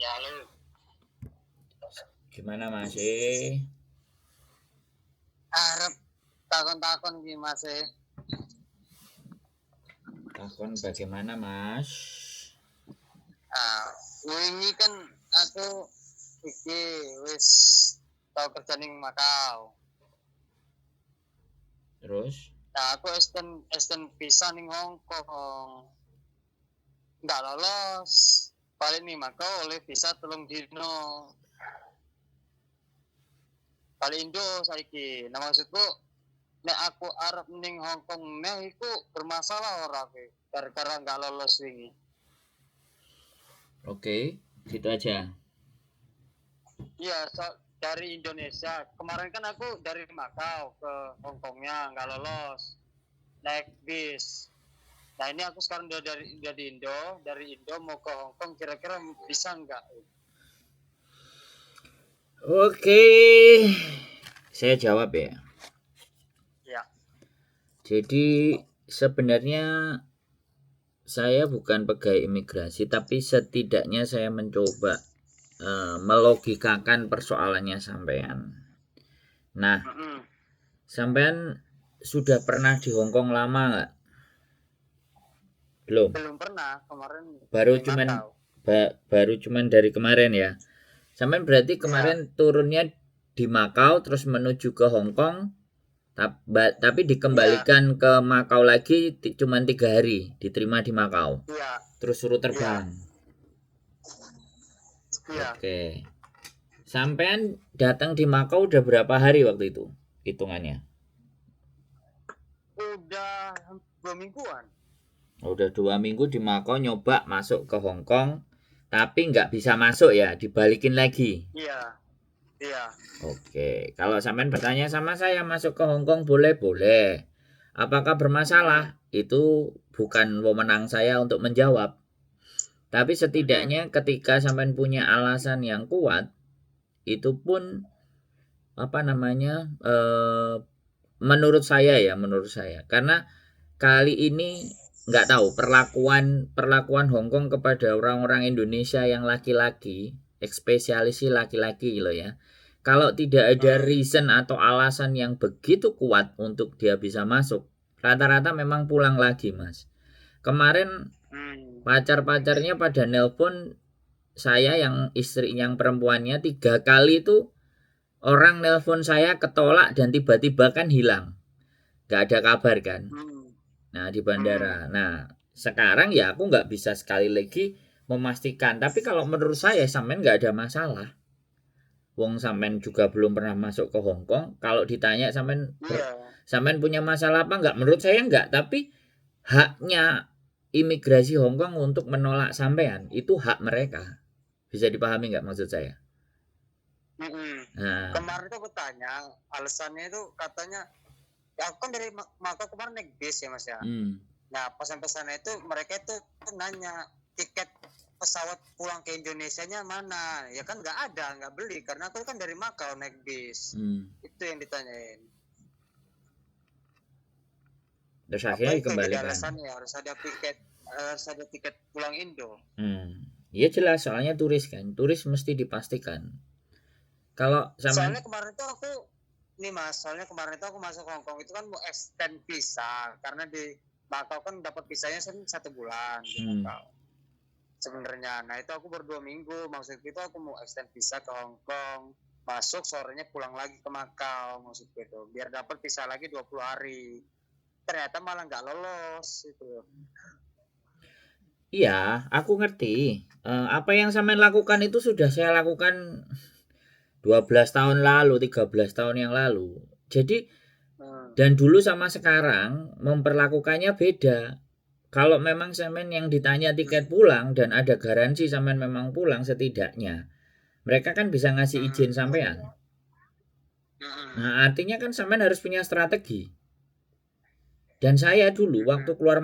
Ya halo, Gimana Mas? arep takon-takon iki Mas. Takon bagaimana Mas? Ah, wingi kan aku iki wis tau kerja ning Makau. Terus? Nah, aku extend visa ning Hong Kong. Nggak lolos. Paling ning Makau oleh visa 3 dino. Paling Indo saiki. Nah, maksudku nek aku arep ning Hong Kong neh iku bermasalah ora kowe gara-gara nggak lolos wingi. Oke, gitu aja. Iya, dari Indonesia. Kemarin kan aku dari Makau ke Hong Kongnya nggak lolos, naik bis. Nah ini aku sekarang udah di Indo, dari Indo mau ke Hong Kong, kira-kira bisa nggak? Oke, saya jawab ya. Ya. Jadi sebenarnya saya bukan pegawai imigrasi, tapi setidaknya saya mencoba melogikakan persoalannya sampean. Nah, Mm-mm. sampean sudah pernah di Hong Kong lama nggak? Belum. Belum pernah kemarin Baru di cuman Makau. baru cuman dari kemarin ya. Sampean berarti Iya, kemarin turunnya di Makau terus menuju ke Hong Kong, tapi iya, dikembalikan ke Makau lagi cuman 3 hari, diterima di Makau. iya, Terus suruh iya, terbang. iya. Oke. Sampean datang di Makau udah berapa hari waktu itu? Hitungannya. Udah 2 mingguan. Udah 2 minggu di Makau nyoba masuk ke Hong Kong, tapi nggak bisa masuk ya, dibalikin lagi. Iya, iya. Oke, kalau sampean bertanya sama saya masuk ke Hong Kong boleh-boleh. Apakah bermasalah? Mm-mm. Itu bukan wewenang saya untuk menjawab. Tapi Mm-mm. setidaknya ketika sampean punya alasan yang kuat, itu pun apa namanya? Menurut saya ya, menurut saya. Karena kali ini nggak tahu perlakuan perlakuan Hong Kong kepada orang-orang Indonesia yang laki-laki, spesialis laki-laki loh ya. Kalau tidak ada Mm. reason atau alasan yang begitu kuat untuk dia bisa masuk, rata-rata memang pulang lagi, Mas. Kemarin Mm. pacar-pacarnya pada nelpon saya yang istri yang perempuannya 3 kali itu orang nelpon saya ketolak dan tiba-tiba kan hilang. Gak ada kabar kan. Mm. Nah, di Mm. bandara. Nah, sekarang ya aku nggak bisa sekali lagi memastikan. Tapi kalau menurut saya sampean nggak ada masalah. Wong sampean juga belum pernah masuk ke Hong Kong. Kalau ditanya Iya. sampean punya masalah apa nggak? Menurut saya nggak. Tapi haknya imigrasi Hong Kong untuk menolak sampean itu hak mereka. Bisa dipahami nggak maksud saya? Mm-mm. Nah, Kemarin tuh aku tanya, alasannya itu katanya, ya aku kan dari Makau kemarin naik bis ya Mas ya. hmm. Nah pas sampai sana itu mereka itu nanya tiket pesawat pulang ke Indonesia-nya mana? Ya kan nggak beli karena aku kan dari Makau naik bis. Hmm. Itu yang ditanyain. Terus Apa akhirnya itu yang jadi dikembalikan. alasannya harus ada tiket pulang Indo. Ya jelas soalnya turis kan. Turis mesti dipastikan. Kalau sampean Soalnya kemarin tuh aku nih Mas, soalnya kemarin itu aku masuk Hong Kong itu kan mau extend visa karena di Makau kan dapat visanya 1 bulan di hmm. Makau sebenarnya. Nah itu aku baru 2 minggu, maksud itu aku mau extend visa ke Hong Kong, masuk sorenya pulang lagi ke Makau maksud itu biar dapat visa lagi 20 hari. Ternyata malah nggak lolos itu. Iya, aku ngerti. Apa yang sampean lakukan itu sudah saya lakukan 12 tahun lalu, 13 tahun yang lalu. Jadi, Hmm. dan dulu sama sekarang memperlakukannya beda. Kalau memang sampean yang ditanya tiket pulang dan ada garansi sampean memang pulang setidaknya, mereka kan bisa ngasih izin Hmm. sampean. Hmm. Nah, artinya kan sampean harus punya strategi. Dan saya dulu waktu Hmm. keluar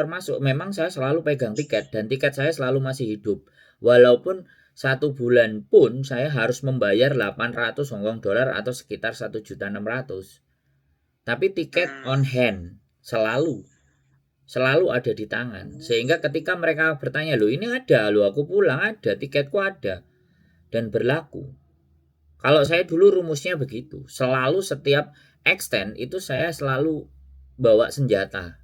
masuk memang saya selalu pegang tiket dan tiket saya selalu masih hidup. Walaupun 1 bulan pun saya harus membayar 800 Hong Kong dollar atau sekitar 1.600.000. Tapi tiket Hmm. on hand selalu. selalu ada di tangan. Sehingga ketika mereka bertanya, loh ini ada, loh aku pulang ada, tiketku ada, dan berlaku. Kalau saya dulu rumusnya begitu, selalu setiap extend itu saya selalu bawa senjata.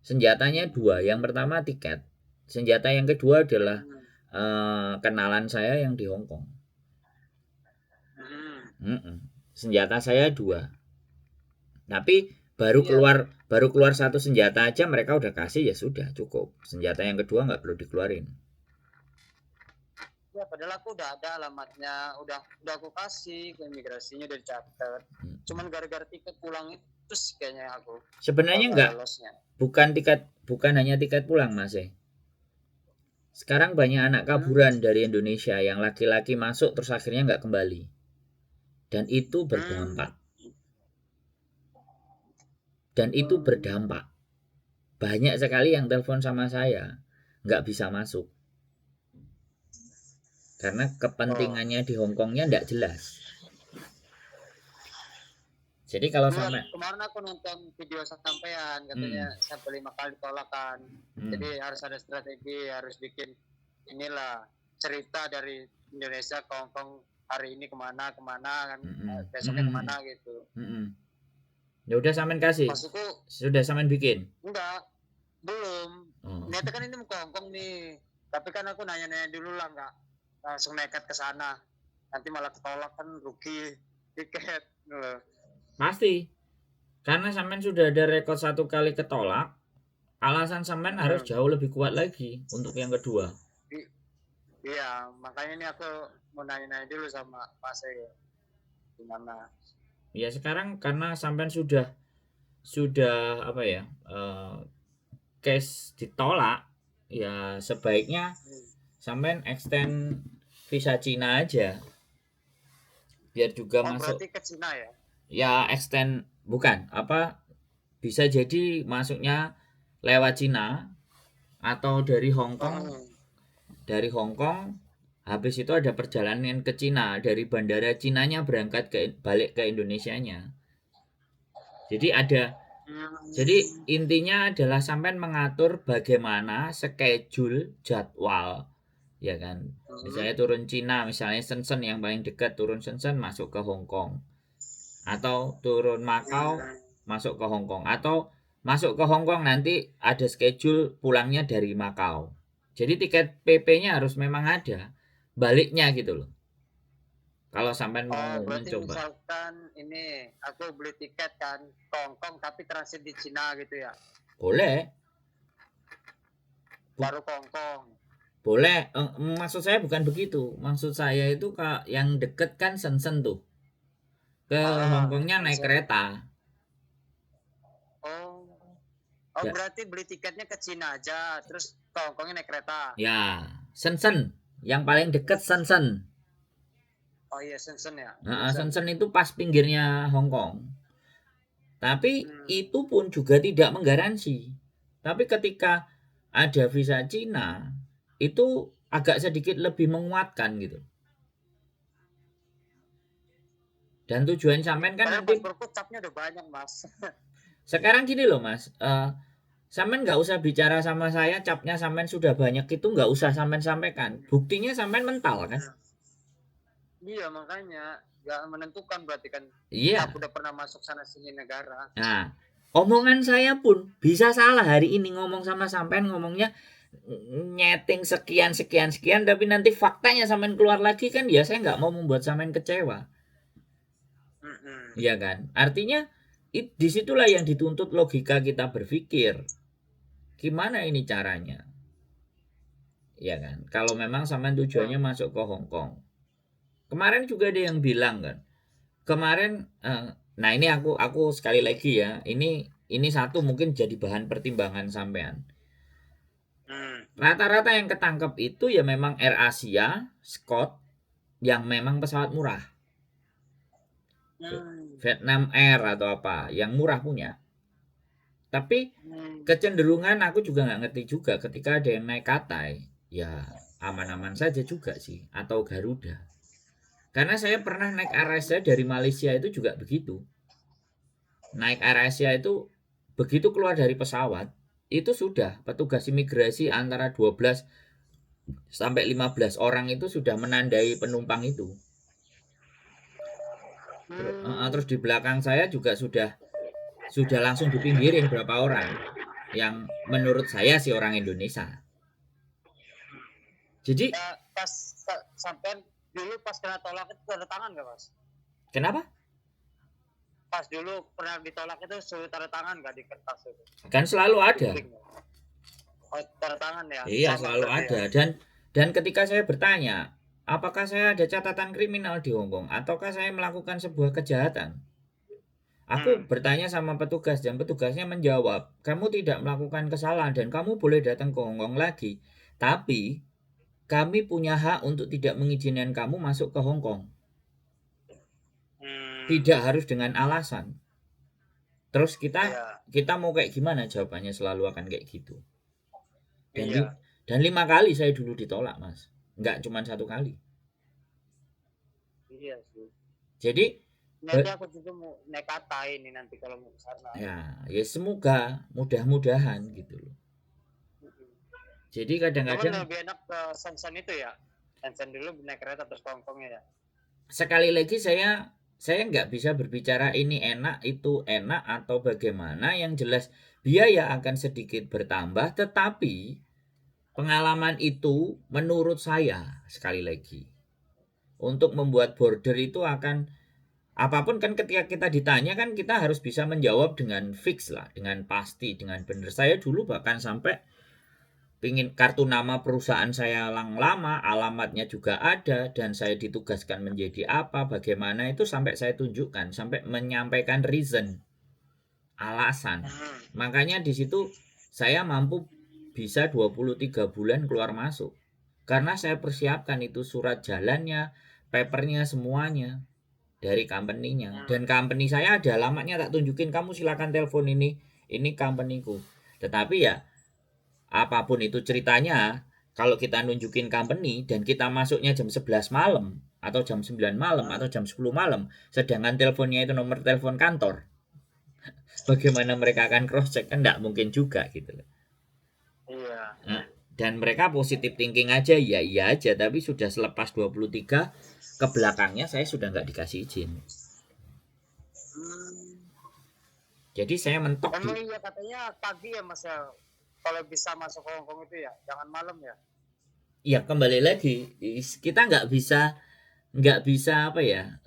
Senjatanya 2, yang pertama tiket, senjata yang kedua adalah kenalan saya yang di Hong Kong. Senjata saya 2. Tapi baru keluar satu senjata aja mereka udah kasih, ya sudah cukup. Senjata yang kedua nggak perlu dikeluarin. Ya padahal aku udah ada alamatnya, udah aku kasih ke imigrasinya, udah dicatat. Cuman gara-gara tiket pulang itu kayaknya aku. Sebenarnya bukan hanya tiket pulang, Mas. Sekarang banyak anak kaburan dari Indonesia yang laki-laki masuk terus akhirnya nggak kembali. Dan itu berdampak. Banyak sekali yang telepon sama saya nggak bisa masuk. Karena kepentingannya di Hong Kongnya nggak jelas. Jadi kalau kemarin aku nonton video sampean katanya sampai 5 kali tolakan. Jadi harus ada strategi, harus bikin inilah cerita dari Indonesia ke Hong Kong, hari ini kemana kan, besoknya kemana gitu. Ya udah sampean kasih. Maksudku sudah sampean bikin? Enggak, belum. Niatnya kan ini mau ke Hong Kong nih, tapi kan aku nanya-nanya dulu lah, nggak langsung nekat ke sana. Nanti malah ketolak kan rugi tiket. Pasti. Karena sampean sudah ada rekod 1 kali ketolak, alasan sampean harus jauh lebih kuat lagi untuk yang kedua. Iya, makanya ini aku mau nanya-nanya dulu sama Mas gimana. Ya sekarang karena sampean sudah apa ya, case ditolak, ya sebaiknya sampean extend visa Cina aja. Biar juga masuk. Berarti ke Cina ya? Ya extend, bukan apa, bisa jadi masuknya lewat Cina atau dari Hong Kong. Dari Hong Kong habis itu ada perjalanan ke Cina, dari bandara Cinanya berangkat balik ke Indonesianya. Jadi intinya adalah sampean mengatur bagaimana schedule jadwal, ya kan. Misalnya turun Cina, misalnya Shenzhen yang paling dekat, turun Shenzhen masuk ke Hong Kong. Atau turun Macau masuk ke Hong Kong, atau masuk ke Hong Kong nanti ada schedule pulangnya dari Macau. Jadi tiket PP-nya harus memang ada, baliknya gitu loh. Kalau sampai mau berarti mencoba. Misalkan ini aku beli tiket kan ke Hong Kong tapi transit di Cina gitu ya? Boleh. Baru ke Hong Kong. Boleh. Maksud saya bukan begitu. Maksud saya itu yang deket kan Shenzhen tuh. Ke Hong Kongnya naik kereta. Ya. Berarti beli tiketnya ke Cina aja, terus ke Hong Kongnya naik kereta. Ya, Shenzhen. Yang paling deket Shenzhen. Oh iya, Shenzhen ya. Shenzhen itu pas pinggirnya Hong Kong. Tapi itu pun juga tidak menggaransi. Tapi ketika ada visa Cina, itu agak sedikit lebih menguatkan gitu. Dan tujuan sampean kan nanti capnya udah banyak, Mas. Sekarang gini loh, Mas. Sampean nggak usah bicara sama saya, capnya sampean sudah banyak, itu nggak usah sampean sampaikan. Buktinya sampean mental kan? Iya, makanya nggak menentukan berarti kan. Iya. Aku udah pernah masuk sana sini negara. Nah, omongan saya pun bisa salah hari ini ngomong sama sampean, ngomongnya nyeting sekian, tapi nanti faktanya sampean keluar lagi kan, ya saya nggak mau membuat sampean kecewa. Iya kan? Artinya disitulah yang dituntut logika kita berpikir. Gimana ini caranya? Ya kan? Kalau memang sampean tujuannya masuk ke Hong Kong. Kemarin juga ada yang bilang kan. Kemarin nah ini aku sekali lagi ya. Ini satu mungkin jadi bahan pertimbangan sampean. Rata-rata yang ketangkep itu ya memang AirAsia, Scott, yang memang pesawat murah. Vietnam Air atau apa yang murah punya. Tapi kecenderungan aku juga nggak ngerti juga ketika ada yang naik Cathay, ya aman-aman saja juga sih, atau Garuda. Karena saya pernah naik AirAsia dari Malaysia itu juga begitu. Naik AirAsia itu begitu keluar dari pesawat, itu sudah petugas imigrasi antara 12 sampai 15 orang itu sudah menandai penumpang itu. Terus di belakang saya juga sudah langsung dipinggirin berapa orang yang menurut saya sih orang Indonesia. Jadi Ya, pas sampai dulu pas kena tolak itu tanda tangan nggak Mas? kenapa? Pas dulu pernah ditolak itu suruh tanda tangan nggak di kertas itu? Kan selalu ada. Oh, tanda tangan ya? Iya, Sama selalu berarti ada. ya? Dan ketika saya bertanya, apakah saya ada catatan kriminal di Hong Kong ataukah saya melakukan sebuah kejahatan? Aku bertanya sama petugas dan petugasnya menjawab, kamu tidak melakukan kesalahan dan kamu boleh datang ke Hong Kong lagi. Tapi kami punya hak untuk tidak mengizinkan kamu masuk ke Hong Kong. Tidak harus dengan alasan. Terus Iya. kita mau kayak gimana jawabannya selalu akan kayak gitu. Iya. Dan 5 kali saya dulu ditolak, Mas. Nggak cuma 1 kali. Iya sih. Jadi Nanti aku juga mau naik kata ini nanti kalau mau ke sana. ya semoga mudah-mudahan gitu loh. Jadi kadang-kadang Cuman lebih enak ke Shenzhen itu ya. Shenzhen dulu naik kereta terus ke Hongkongnya ya. sekali lagi saya nggak bisa berbicara ini enak itu enak atau bagaimana, yang jelas biaya akan sedikit bertambah, tetapi pengalaman itu menurut saya sekali lagi untuk membuat border itu akan apapun kan ketika kita ditanya kan kita harus bisa menjawab dengan fix lah, dengan pasti, dengan benar. Saya dulu bahkan sampai pingin kartu nama perusahaan saya yang lama, alamatnya juga ada, dan saya ditugaskan menjadi apa, bagaimana itu sampai saya tunjukkan, sampai menyampaikan reason, alasan. Makanya di situ saya mampu bisa 23 bulan keluar masuk. Karena saya persiapkan itu surat jalannya, papernya semuanya dari company-nya. Dan company saya ada alamatnya, tak tunjukin, kamu silakan telepon ini company-ku. Tetapi ya apapun itu ceritanya, kalau kita nunjukin company dan kita masuknya jam 11 malam atau jam 9 malam atau jam 10 malam, sedangkan teleponnya itu nomor telepon kantor, bagaimana mereka akan cross check? Kan enggak mungkin juga gitu. Iya. Nah, dan mereka positif thinking aja, ya iya aja, tapi sudah selepas 23 ke belakangnya saya sudah nggak dikasih izin. Jadi saya mentok. Emang iya katanya pagi ya Mas ya. Kalau bisa masuk ke Hongkong itu ya, jangan malam ya. Ya kembali lagi, kita nggak bisa apa ya,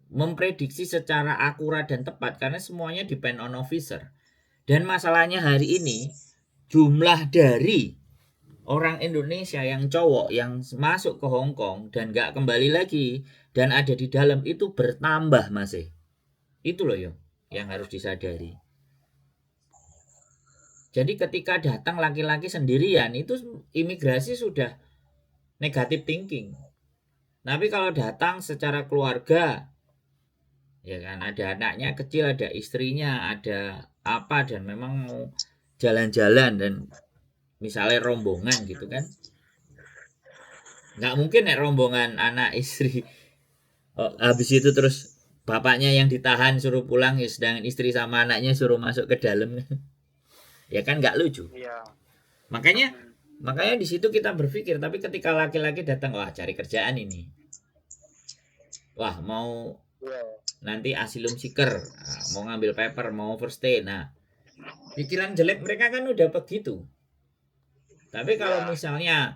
memprediksi secara akurat dan tepat karena semuanya depend on officer. Dan masalahnya hari ini jumlah dari orang Indonesia yang cowok yang masuk ke Hong Kong dan nggak kembali lagi dan ada di dalam itu bertambah masih. Itu loh yang harus disadari. Jadi ketika datang laki-laki sendirian itu imigrasi sudah negatif thinking. Tapi kalau datang secara keluarga, ya kan, ada anaknya kecil, ada istrinya, ada apa, dan memang mau jalan-jalan dan misalnya rombongan gitu kan, nggak mungkin ya rombongan anak istri habis itu terus bapaknya yang ditahan suruh pulang, ya sedangkan istri sama anaknya suruh masuk ke dalam. Ya kan nggak lucu. Iya. Makanya di situ kita berpikir, tapi ketika laki-laki datang, wah cari kerjaan ini, wah mau nanti asylum seeker, mau ngambil paper, mau overstay, nah pikiran jelek mereka kan udah begitu. Tapi kalau misalnya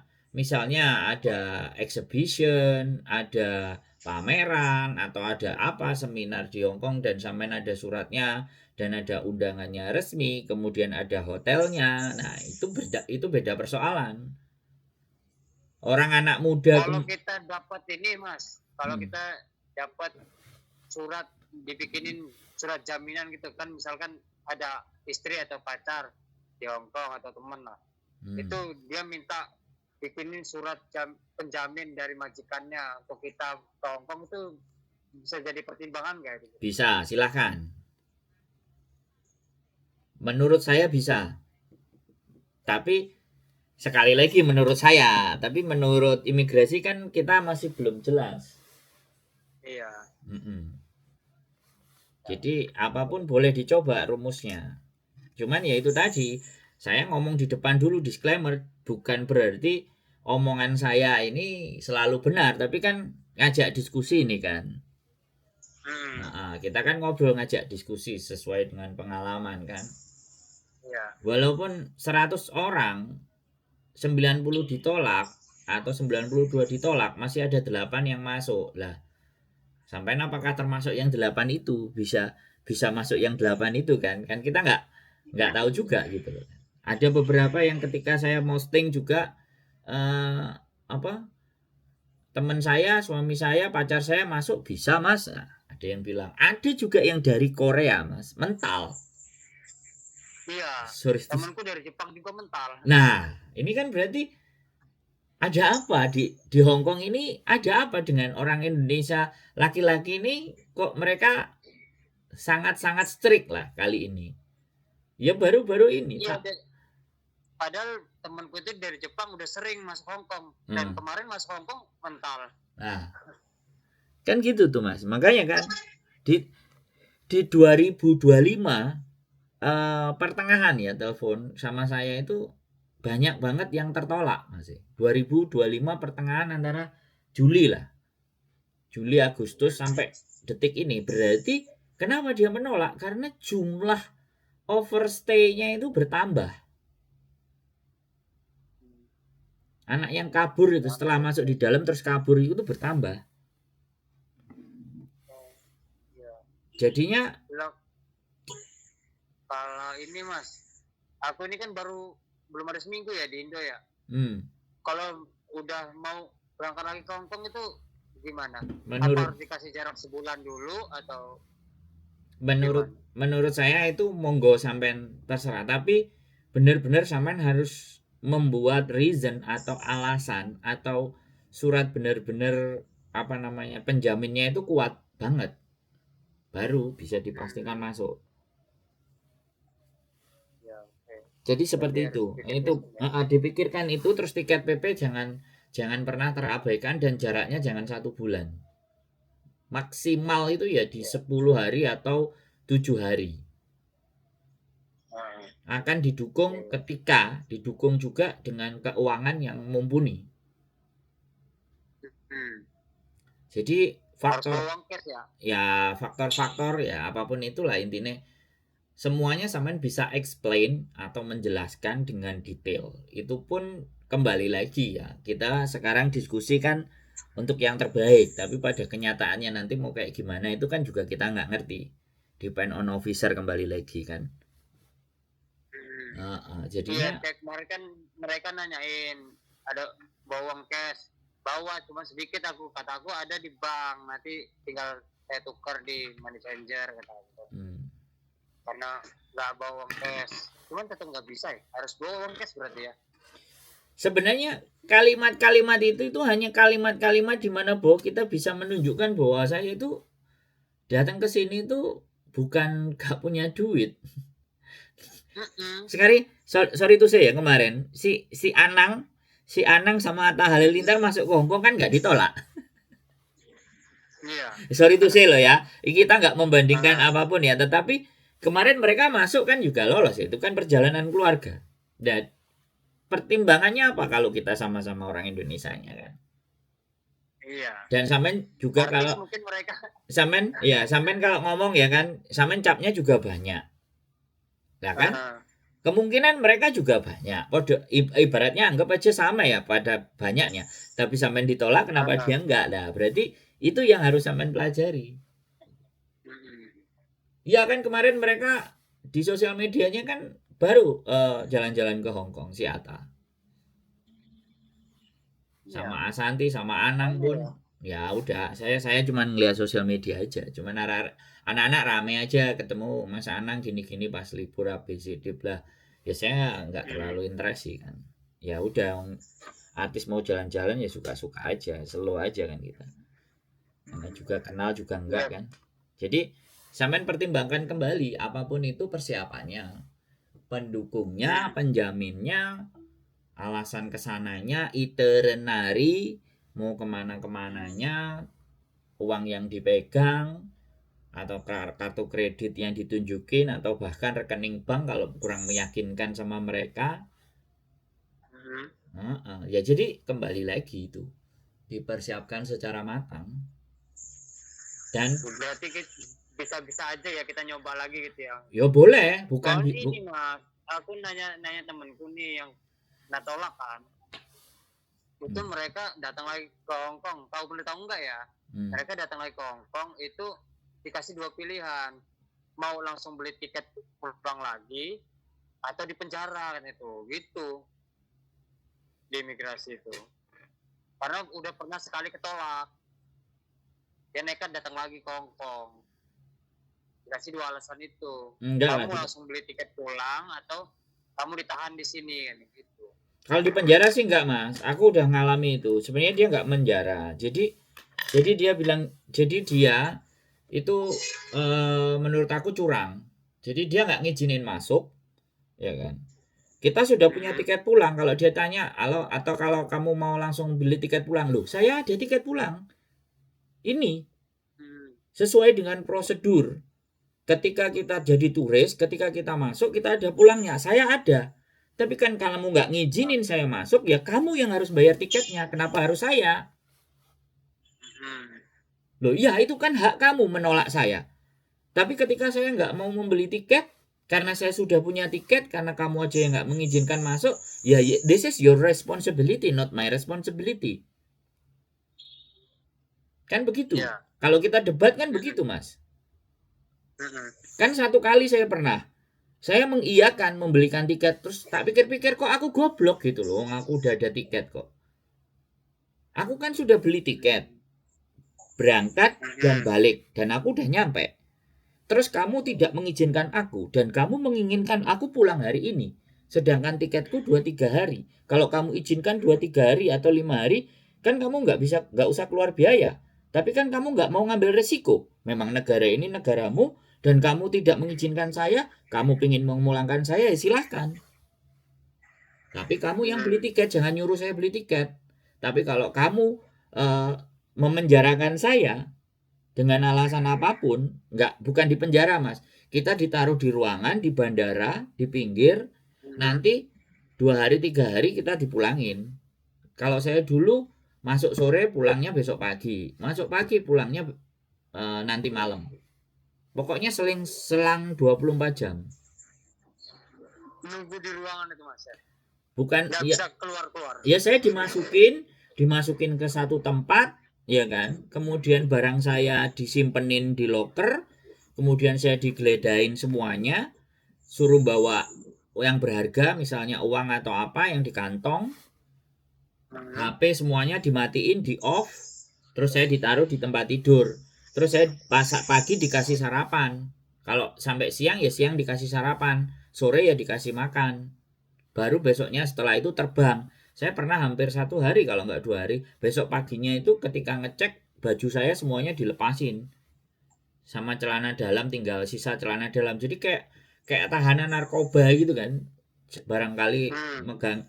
ada exhibition, ada pameran atau ada apa seminar di Hong Kong dan sampean ada suratnya dan ada undangannya resmi, kemudian ada hotelnya, nah itu beda persoalan. Orang anak muda kalau kita dapat ini Mas, kalau kita dapat surat dibikinin surat jaminan gitu kan, misalkan ada istri atau pacar di Hong Kong atau teman lah, itu dia minta bikinin surat penjamin dari majikannya untuk kita ke Hong Kong, itu bisa jadi pertimbangan nggak itu? Bisa, silahkan. Menurut saya bisa. Tapi sekali lagi menurut saya, tapi menurut imigrasi kan kita masih belum jelas. Iya. Jadi apapun boleh dicoba rumusnya. Cuman ya itu tadi, saya ngomong di depan dulu disclaimer, bukan berarti omongan saya ini selalu benar, tapi kan ngajak diskusi ini kan. Kita kan ngobrol ngajak diskusi sesuai dengan pengalaman kan. Iya. Walaupun 100 orang 90 ditolak atau 92 ditolak, masih ada 8 yang masuk. Lah, sampai apakah termasuk yang 8 itu bisa masuk yang 8 itu kan? Kan kita nggak tahu juga gitu loh. Ada beberapa yang ketika saya posting juga teman saya, suami saya, pacar saya masuk bisa mas. Nah, ada yang bilang ada juga yang dari Korea mas, mental. Iya. Sorry. Temanku dari Jepang juga mental. Nah, ini kan berarti ada apa di Hong Kong ini, ada apa dengan orang Indonesia laki-laki ini, kok mereka sangat-sangat strict lah kali ini. Ya baru-baru ini. Iya, padahal temanku itu dari Jepang udah sering masuk Hong Kong dan kemarin masuk Hong Kong mental. Nah, kan gitu tuh mas. Makanya kan di 2025 pertengahan ya telepon sama saya itu banyak banget yang tertolak masih. 2025 pertengahan antara Juli lah. Juli Agustus sampai detik ini. Berarti kenapa dia menolak? Karena jumlah overstay-nya itu bertambah. Anak yang kabur itu setelah masuk di dalam terus kabur itu bertambah. Jadinya kalau ini mas, aku ini kan belum ada seminggu ya di Indo ya. Kalau udah mau berangkat lagi ke Hong Kong itu gimana? Apa harus dikasih jarak sebulan dulu atau? Menurut saya itu monggo sampean terserah, tapi benar-benar sampean harus membuat reason atau alasan atau surat benar-benar penjaminnya itu kuat banget, baru bisa dipastikan masuk. Jadi seperti itu. Itu dipikirkan itu, terus tiket PP jangan pernah terabaikan dan jaraknya jangan 1 bulan. Maksimal itu ya di 10 hari atau 7 hari. Akan didukung juga dengan keuangan yang mumpuni. Jadi faktor-faktor ya apapun itulah intinya, semuanya sampean bisa explain atau menjelaskan dengan detail. Itu pun kembali lagi ya, kita sekarang diskusikan untuk yang terbaik, tapi pada kenyataannya nanti mau kayak gimana itu kan juga kita nggak ngerti. Depend on officer kembali lagi kan. Jadinya kemarin kan mereka nanyain ada bawa uang cash, bawa cuma sedikit, kata aku ada di bank, nanti tinggal saya tukar di money changer kata aku. Karena nggak bawa uang cash, cuman tetap nggak bisa ya, harus bawa uang cash berarti ya. Sebenarnya kalimat-kalimat itu hanya kalimat-kalimat di mana bahwa kita bisa menunjukkan bahwa saya itu datang ke sini itu bukan gak punya duit. Sekali sorry tuh saya kemarin si Anang sama Atta Halilintar masuk ke Hong Kong kan nggak ditolak. Sorry tuh saya loh ya, kita nggak membandingkan apapun ya, tetapi kemarin mereka masuk kan juga lolos, itu kan perjalanan keluarga. Dan pertimbangannya apa kalau kita sama-sama orang Indonesianya kan? Iya. Dan sampean juga kalau sampean kalau ngomong ya kan, sampean capnya juga banyak. Nah kan? Kemungkinan mereka juga banyak. Ibaratnya anggap aja sama ya pada banyaknya. Tapi sampean ditolak, kenapa dia enggak? Nah, berarti itu yang harus sampean pelajari. Ya kan kemarin mereka di sosial medianya kan baru jalan-jalan ke Hong Kong si Atta. Sama Asanti sama Anang pun ya udah, saya cuma ngeliat sosial media aja, cuman anak-anak rame aja ketemu Mas Anang gini-gini pas libur ABCD blah. Ya saya nggak terlalu interest sih kan. Ya udah, artis mau jalan-jalan ya suka-suka aja, slow aja kan kita. Karena juga kenal juga enggak kan. Jadi sampean pertimbangkan kembali apapun itu persiapannya, pendukungnya, penjaminnya, alasan kesananya, itinerary, mau kemana-kemananya, uang yang dipegang, atau kartu kredit yang ditunjukin atau bahkan rekening bank kalau kurang meyakinkan sama mereka. Ya jadi kembali lagi itu dipersiapkan secara matang. Dan berarti bisa aja ya kita nyoba lagi gitu ya. ya boleh, bukan Soalnya ini Mas, aku nanya temenku nih yang tolak kan. Itu mereka datang lagi ke Hongkong, tahu enggak ya? Mereka datang lagi ke Hongkong itu dikasih 2 pilihan, mau langsung beli tiket pulang lagi atau di penjara kan itu, gitu di imigrasi itu. Karena udah pernah sekali ketolak, dia nekat datang lagi ke Hongkong. Dikasih 2 alasan itu. Kamu langsung beli tiket pulang atau kamu ditahan di sini kan gitu. Kalau di penjara sih enggak Mas, aku udah ngalami itu. Sebenarnya dia enggak menjara. Jadi dia bilang, jadi dia itu menurut aku curang. Jadi dia nggak ngizinin masuk, ya kan? Kita sudah punya tiket pulang. Kalau dia tanya, atau kalau kamu mau langsung beli tiket pulang, loh, saya ada tiket pulang. Ini sesuai dengan prosedur. Ketika kita jadi turis, ketika kita masuk, kita ada pulangnya. Saya ada. Tapi kan kalau kamu nggak ngizinin saya masuk, ya kamu yang harus bayar tiketnya. Kenapa harus saya? Loh iya, itu kan hak kamu menolak saya. Tapi ketika saya nggak mau membeli tiket, karena saya sudah punya tiket, karena kamu aja yang nggak mengizinkan masuk, ya this is your responsibility, not my responsibility. Kan begitu. Yeah. Kalau kita debat kan begitu Mas. Kan satu kali saya pernah, saya mengiyakan membelikan tiket, terus tak pikir-pikir kok aku goblok gitu loh, aku udah ada tiket kok. Aku kan sudah beli tiket, berangkat dan balik, dan aku udah nyampe. Terus kamu tidak mengizinkan aku, dan kamu menginginkan aku pulang hari ini. Sedangkan tiketku 2-3 hari. Kalau kamu izinkan 2-3 hari atau 5 hari, kan kamu nggak usah keluar biaya. Tapi kan kamu nggak mau ngambil resiko. Memang negara ini negaramu, dan kamu tidak mengizinkan saya, kamu ingin memulangkan saya, ya silahkan. Tapi kamu yang beli tiket, jangan nyuruh saya beli tiket. Tapi kalau kamu memenjarakan saya dengan alasan apapun, bukan di penjara Mas, kita ditaruh di ruangan, di bandara, di pinggir, nanti 2 hari 3 hari kita dipulangin. Kalau saya dulu masuk sore, pulangnya besok pagi, masuk pagi, pulangnya nanti malam. Pokoknya selang 24 jam. Nunggu di ruangan itu Mas ya? Bukan, nggak bisa keluar. Ya saya dimasukin ke satu tempat, ya kan? Kemudian barang saya disimpenin di loker, kemudian saya digeledahin semuanya, suruh bawa yang berharga, misalnya uang atau apa yang di kantong, HP semuanya dimatiin, di off, terus saya ditaruh di tempat tidur. Terus saya pagi dikasih sarapan. Kalau sampai siang ya siang dikasih sarapan, sore ya dikasih makan. Baru besoknya setelah itu terbang. Saya pernah hampir 1 hari kalau nggak 2 hari. Besok paginya itu ketika ngecek, baju saya semuanya dilepasin. Sama celana dalam, tinggal sisa celana dalam. Jadi kayak tahanan narkoba gitu kan. Barangkali megang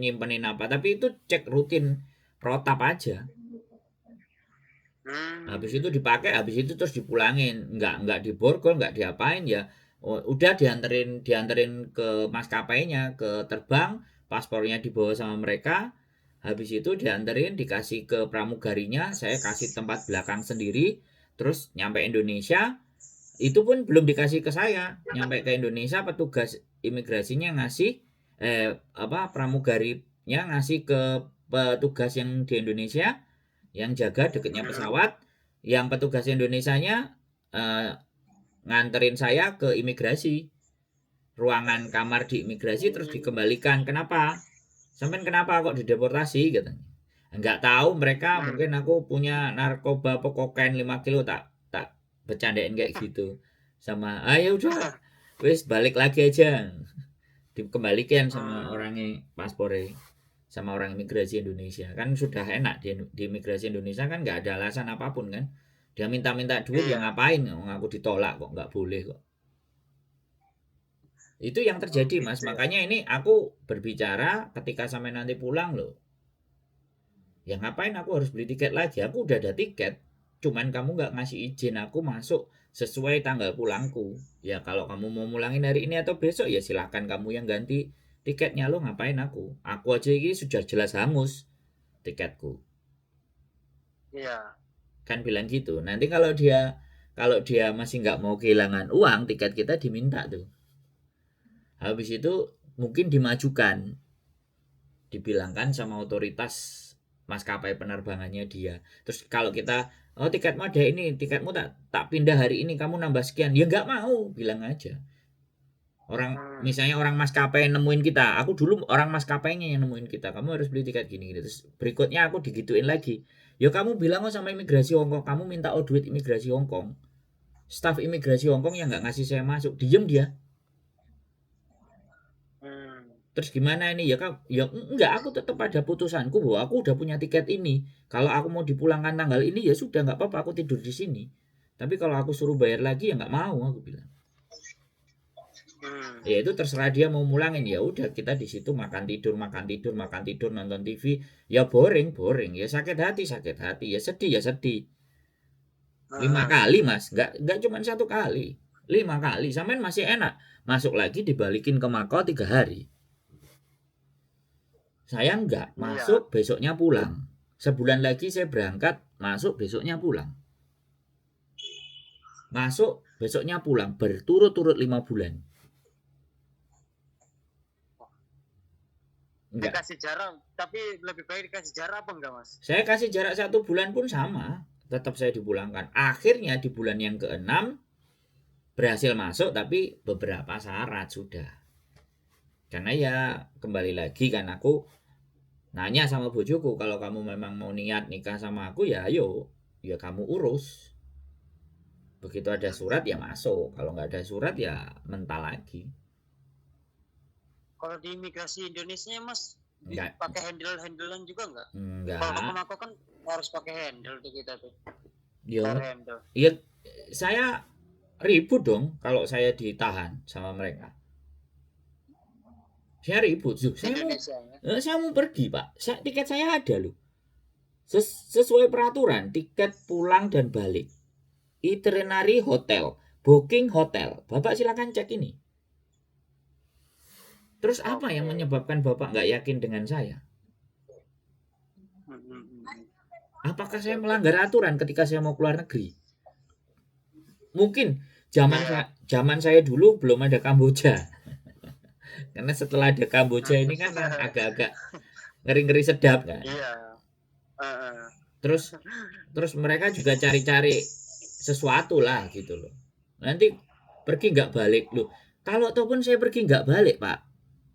nyimpenin apa. Tapi itu cek rutin, protap aja. Habis itu dipakai, habis itu terus dipulangin. Nggak diborgol, nggak diapain ya. Udah dianterin ke maskapainya, ke terbang, paspornya dibawa sama mereka. Habis itu dianterin, dikasih ke pramugarinya, saya kasih tempat belakang sendiri. Terus nyampe Indonesia, itu pun belum dikasih ke saya. Nyampe ke Indonesia, petugas imigrasinya ngasih pramugarinya ngasih ke petugas yang di Indonesia yang jaga deketnya pesawat. Yang petugas Indonesianya nganterin saya ke imigrasi, ruangan kamar di imigrasi, terus dikembalikan. Kenapa? Sampai kenapa kok dideportasi katanya? Enggak tahu, mereka mungkin aku punya narkoba kokain 5 kilo, tak bercandain kayak gitu. Sama ayo udah wis balik lagi aja, dikembalikan sama orangnya paspornya, sama orang imigrasi Indonesia. Kan sudah enak di imigrasi Indonesia kan nggak ada alasan apapun kan. Dia minta duit ya ngapain, aku ditolak kok, nggak boleh kok. Itu yang terjadi Mas. Makanya ini aku berbicara ketika sampai nanti pulang loh. Ya ngapain aku harus beli tiket lagi, aku udah ada tiket. Cuman kamu nggak ngasih izin aku masuk sesuai tanggal pulangku. Ya kalau kamu mau mulangin hari ini atau besok ya silahkan kamu yang ganti tiketnya, lo ngapain aku? Aku aja ini sudah jelas hangus tiketku. Iya. Kan bilang gitu. Nanti kalau dia masih nggak mau kehilangan uang, tiket kita diminta tuh. Habis itu mungkin dimajukan, dibilangkan sama otoritas maskapai penerbangannya dia. Terus kalau kita, oh tiketmu ada ini, tiketmu tak pindah hari ini, kamu nambah sekian, ya nggak mau, bilang aja. Misalnya orang maskapai nemuin kita, aku dulu orang maskapainya yang nemuin kita, kamu harus beli tiket gini, terus berikutnya aku digituin lagi. Ya kamu bilang sama imigrasi Hongkong, kamu minta duit imigrasi Hongkong, staf imigrasi Hongkong yang nggak ngasih saya masuk, diem dia. Terus gimana ini ya enggak, aku tetap ada putusanku bahwa aku udah punya tiket ini. Kalau aku mau dipulangkan tanggal ini ya sudah nggak apa-apa, aku tidur di sini. Tapi kalau aku suruh bayar lagi ya nggak mau, aku bilang. Ya itu terserah dia mau mulangin, ya udah kita di situ makan tidur nonton TV, ya boring ya sakit hati ya sedih 5 kali mas, nggak cuma 1 kali, 5 kali. Sampean masih enak masuk lagi dibalikin ke Makau 3 hari. Saya enggak, masuk besoknya pulang. Sebulan lagi saya berangkat, masuk besoknya pulang. Masuk besoknya pulang, berturut-turut 5 bulan. Enggak. Dikasih jarak, tapi lebih baik dikasih jarak apa enggak mas? Saya kasih jarak 1 bulan pun sama, tetap saya dipulangkan. Akhirnya di bulan yang ke-6 berhasil masuk, tapi beberapa syarat sudah. Karena ya kembali lagi kan aku nanya sama bojoku, kalau kamu memang mau niat nikah sama aku ya ayo, ya kamu urus. Begitu ada surat ya masuk, kalau nggak ada surat ya mental lagi. Kalau di imigrasi Indonesia mas, pakai handle-handlean juga nggak? Enggak. Kalau aku kan harus pakai handle tuh kita tuh. Iya, saya ribut dong kalau saya ditahan sama mereka. Saya ribut, saya mau pergi pak, tiket saya ada loh, sesuai peraturan, tiket pulang dan balik, itinerary hotel, booking hotel, bapak silakan cek ini. Terus apa yang menyebabkan bapak nggak yakin dengan saya? Apakah saya melanggar aturan ketika saya mau keluar negeri? Mungkin zaman saya dulu belum ada Kamboja. Karena setelah ada Kamboja ini kan agak-agak ngeri-ngeri sedap kan. Terus mereka juga cari-cari sesuatu lah gitu loh. Nanti pergi nggak balik loh. Kalau ataupun saya pergi nggak balik pak,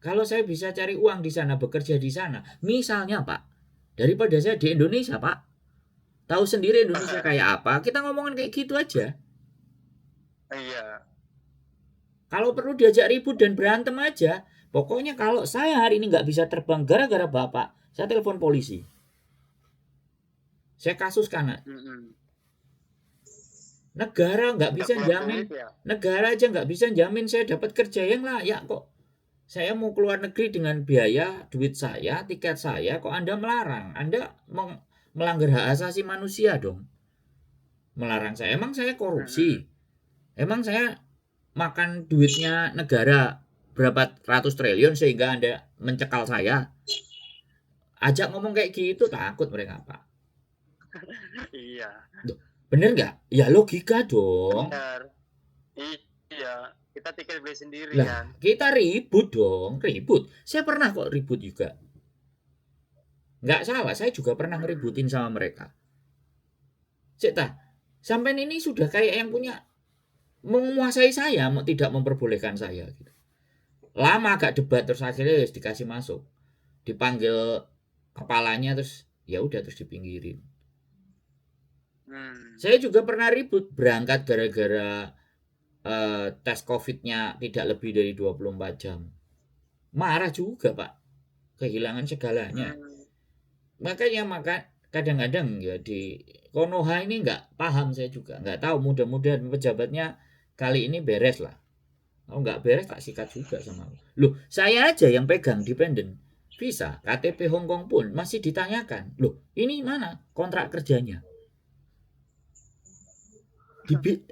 kalau saya bisa cari uang di sana, bekerja di sana, misalnya pak, daripada saya di Indonesia pak, tahu sendiri Indonesia kayak apa, kita ngomongin kayak gitu aja. Iya. Kalau perlu diajak ribut dan berantem aja. Pokoknya kalau saya hari ini nggak bisa terbang gara-gara bapak, saya telepon polisi. Saya kasuskan. Negara nggak bisa jamin, negara aja nggak bisa jamin saya dapat kerja yang layak kok. Saya mau keluar negeri dengan biaya, duit saya, tiket saya, kok Anda melarang? Anda melanggar hak asasi manusia dong. Melarang saya, emang saya korupsi? Emang saya makan duitnya negara berapa ratus triliun sehingga Anda mencekal saya? Ajak ngomong kayak gitu takut mereka pak. Iya. Bener nggak? Ya logika dong. Bener. Iya. Kita tiket beli sendiri lah, kan. Kita ribut dong, ribut. Saya pernah kok ribut juga. Nggak salah, saya juga pernah ngeributin sama mereka. Cita, sampai ini sudah kayak yang punya menguasai saya, tidak memperbolehkan saya gitu. Lama agak debat, terus akhirnya dikasih masuk, dipanggil kepalanya, terus ya udah terus dipinggirin. Saya juga pernah ribut berangkat gara-gara tes COVID-nya tidak lebih dari 24 jam. Marah juga pak, kehilangan segalanya. Makanya kadang-kadang ya di Konoha ini nggak paham, saya juga nggak tahu, mudah-mudahan pejabatnya kali ini beres lah. Kalau nggak beres tak sikat juga sama loh. Saya aja yang pegang dependen visa, KTP Hongkong pun masih ditanyakan, loh ini mana kontrak kerjanya?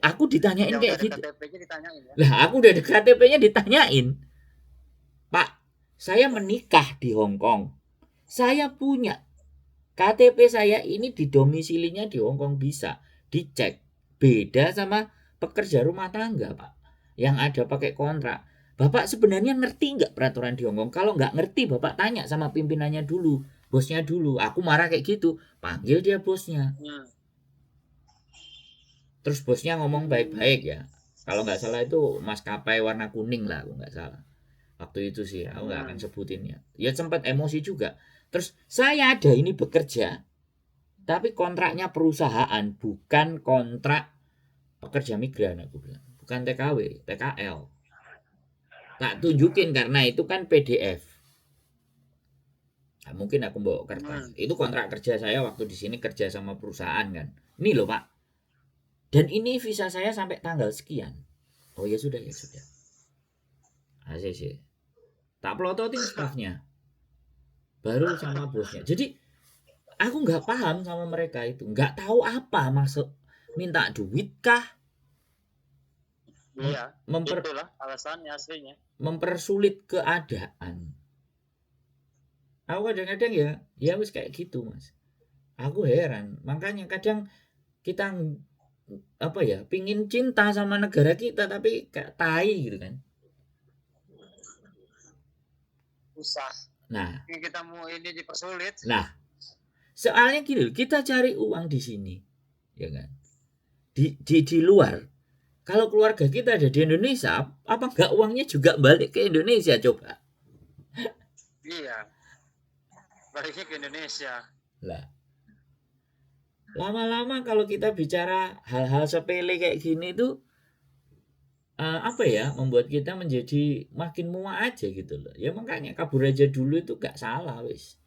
Aku ditanyain Yang kayak udah ada gitu. KTP-nya ditanyain ya. Lah, aku udah ada KTP-nya ditanyain. Pak, saya menikah di Hong Kong. Saya punya KTP saya ini didomisilinya di Hong Kong bisa dicek. Beda sama pekerja rumah tangga, Pak. Yang ada pakai kontrak. Bapak sebenarnya ngerti nggak peraturan di Hong Kong? Kalau nggak ngerti, Bapak tanya sama pimpinannya dulu, bosnya dulu. Aku marah kayak gitu. Panggil dia bosnya. Terus bosnya ngomong baik-baik ya. Kalau nggak salah itu maskapai warna kuning lah, aku nggak salah. Waktu itu sih, aku nggak akan sebutin ya. Ya sempat emosi juga. Terus saya ada ini bekerja, tapi kontraknya perusahaan, bukan kontrak pekerja migran, aku bilang. Bukan TKW, TKL. Tak tunjukin karena itu kan PDF. Nah, mungkin aku bawa kertas. Itu kontrak kerja saya waktu di sini kerja sama perusahaan kan. Ini loh Pak. Dan ini visa saya sampai tanggal sekian. Oh ya sudah ya sudah. ACC. Tak pelototin stafnya. Baru sama bosnya. Jadi aku nggak paham sama mereka itu. Nggak tahu apa maksud minta duit kah? Iya, itulah alasannya aslinya. Mempersulit keadaan. Aku kadang-kadang ya wis kayak gitu Mas. Aku heran. Makanya kadang kita apa ya, pingin cinta sama negara kita tapi kayak tai gitu kan. Susah. Nah, kita mau ini dipersulit. Nah, soalnya gini, kita cari uang di sini, ya kan? Di luar. Kalau keluarga kita ada di Indonesia, apa enggak uangnya juga balik ke Indonesia coba? Iya. Baliknya ke Indonesia. Lah. Lama-lama kalau kita bicara hal-hal sepele kayak gini tuh apa ya, membuat kita menjadi makin muak aja gitu loh. Ya makanya kabur aja dulu itu gak salah wis.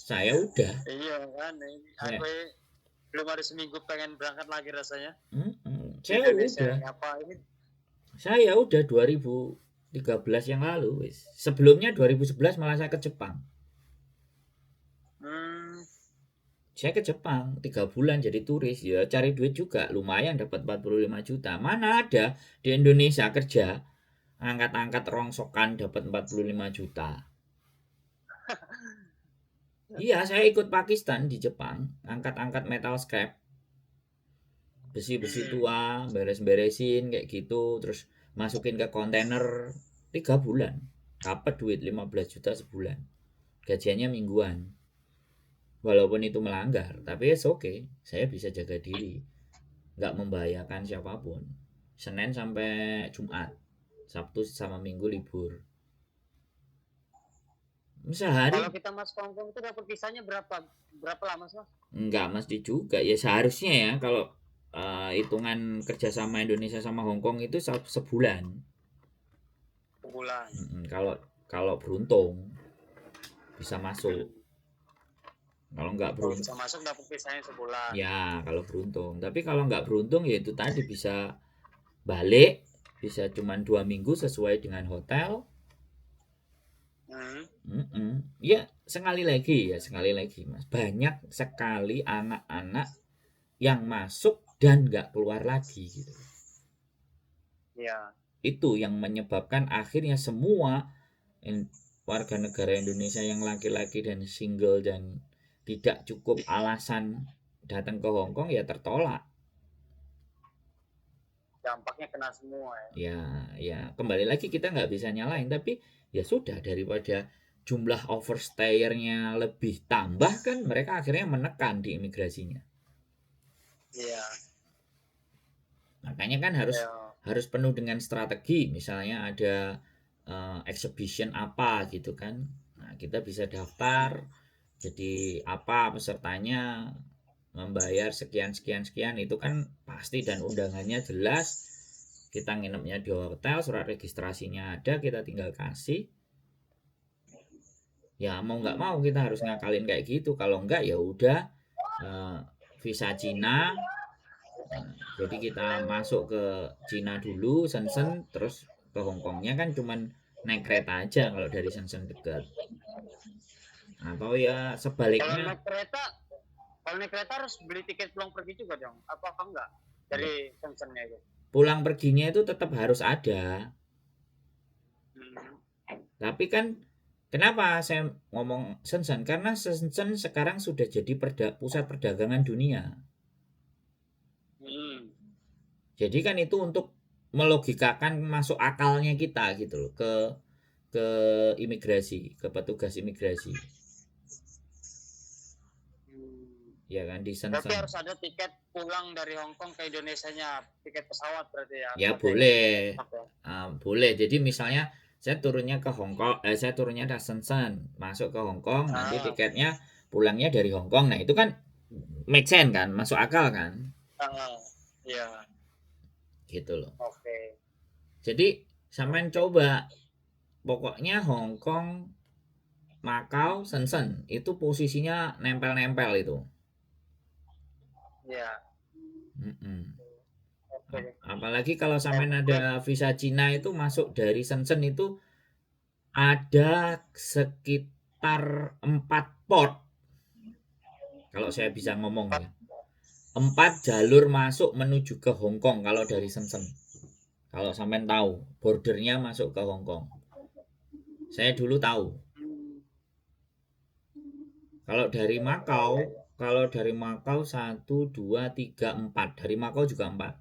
Saya udah. Iya kan, aku belum ada seminggu pengen berangkat lagi rasanya. Saya udah. Saya udah 2013 yang lalu wis. Sebelumnya 2011 malah saya ke Jepang. Saya ke Jepang 3 bulan jadi turis ya, cari duit juga lumayan dapat 45 juta. Mana ada di Indonesia kerja angkat-angkat rongsokan dapat 45 juta. Iya, saya ikut Pakistan di Jepang, angkat-angkat metal scrap. Besi-besi tua, beres-beresin kayak gitu, terus masukin ke kontainer 3 bulan. Dapat duit 15 juta sebulan. Gajiannya mingguan. Walaupun itu melanggar, tapi it's okay. Saya bisa jaga diri. Nggak membahayakan siapapun. Senin sampai Jumat. Sabtu sama Minggu libur. Sehari. Kalau kita masuk Hongkong itu dapat visanya berapa lama Mas? Enggak mesti juga. Ya seharusnya ya kalau hitungan kerjasama Indonesia sama Hongkong itu sebulan. Kalau beruntung bisa masuk. Kalau nggak beruntung bisa masuk dapat visanya sebulan. Ya kalau beruntung. Tapi kalau nggak beruntung ya itu tadi bisa balik, bisa cuma 2 minggu sesuai dengan hotel. Ya sekali lagi Mas, banyak sekali anak-anak yang masuk dan nggak keluar lagi gitu. Ya. Itu yang menyebabkan akhirnya semua warga negara Indonesia yang laki-laki dan single dan tidak cukup alasan datang ke Hong Kong ya tertolak. Dampaknya kena semua ya kembali lagi kita nggak bisa nyalain, tapi ya sudah, daripada jumlah overstayernya lebih tambah kan mereka akhirnya menekan di imigrasinya. Iya. Makanya kan harus penuh dengan strategi, misalnya ada exhibition apa gitu kan. Nah, kita bisa daftar jadi apa pesertanya, membayar sekian itu kan pasti dan undangannya jelas. Kita nginepnya di hotel, surat registrasinya ada, kita tinggal kasih. Ya mau nggak mau kita harus ngakalin kayak gitu. Kalau enggak ya udah visa Cina. Jadi kita masuk ke Cina dulu, Shenzhen, terus ke Hongkongnya kan cuman naik kereta aja kalau dari Shenzhen dekat. Atau ya sebaliknya. Kalau naik kereta harus beli tiket pulang pergi juga dong? Apa enggak? dari Shenzhen-nya itu. Pulang perginya itu tetap harus ada. Hmm. Tapi kan kenapa saya ngomong Shenzhen? Karena Shenzhen sekarang sudah jadi pusat perdagangan dunia. Hmm. Jadi kan itu untuk melogikakan masuk akalnya kita gitu loh ke imigrasi, ke petugas imigrasi. Ya kan di Berarti Shenzhen. harus ada tiket pulang dari Hong Kong ke Indonesianya, tiket pesawat berarti ya. Ya boleh. Boleh. Jadi misalnya saya turunnya ke Hong Kong, saya turunnya di Shenzhen, masuk ke Hong Kong, nanti tiketnya pulangnya dari Hong Kong. Nah, itu kan make sense kan, masuk akal kan? Iya. Gitu loh. Oke. Jadi sampean coba pokoknya Hong Kong, Macau, Shenzhen itu posisinya nempel-nempel itu. Iya. Oke. Apalagi kalau sampean ada visa Cina itu masuk dari Shenzhen itu ada sekitar 4 port. Kalau saya bisa ngomong ya. 4 jalur masuk menuju ke Hong Kong kalau dari Shenzhen. Kalau sampean tahu, bordernya masuk ke Hong Kong. Saya dulu tahu. Kalau dari Macau 1, 2, 3, 4. Dari Macau juga 4.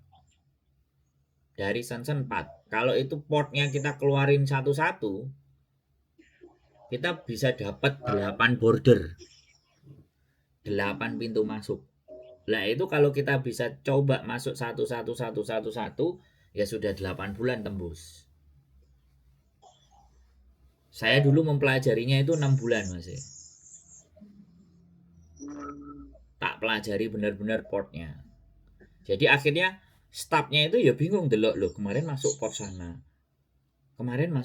Dari Shenzhen 4. Kalau itu portnya kita keluarin satu-satu, kita bisa dapat 8 border. 8 pintu masuk. Nah, itu kalau kita bisa coba masuk satu, ya sudah 8 bulan tembus. Saya dulu mempelajarinya itu 6 bulan, Mas. Tak pelajari benar-benar portnya. Jadi akhirnya staffnya itu ya bingung delok loh, kemarin masuk port sana. Kemarin masuk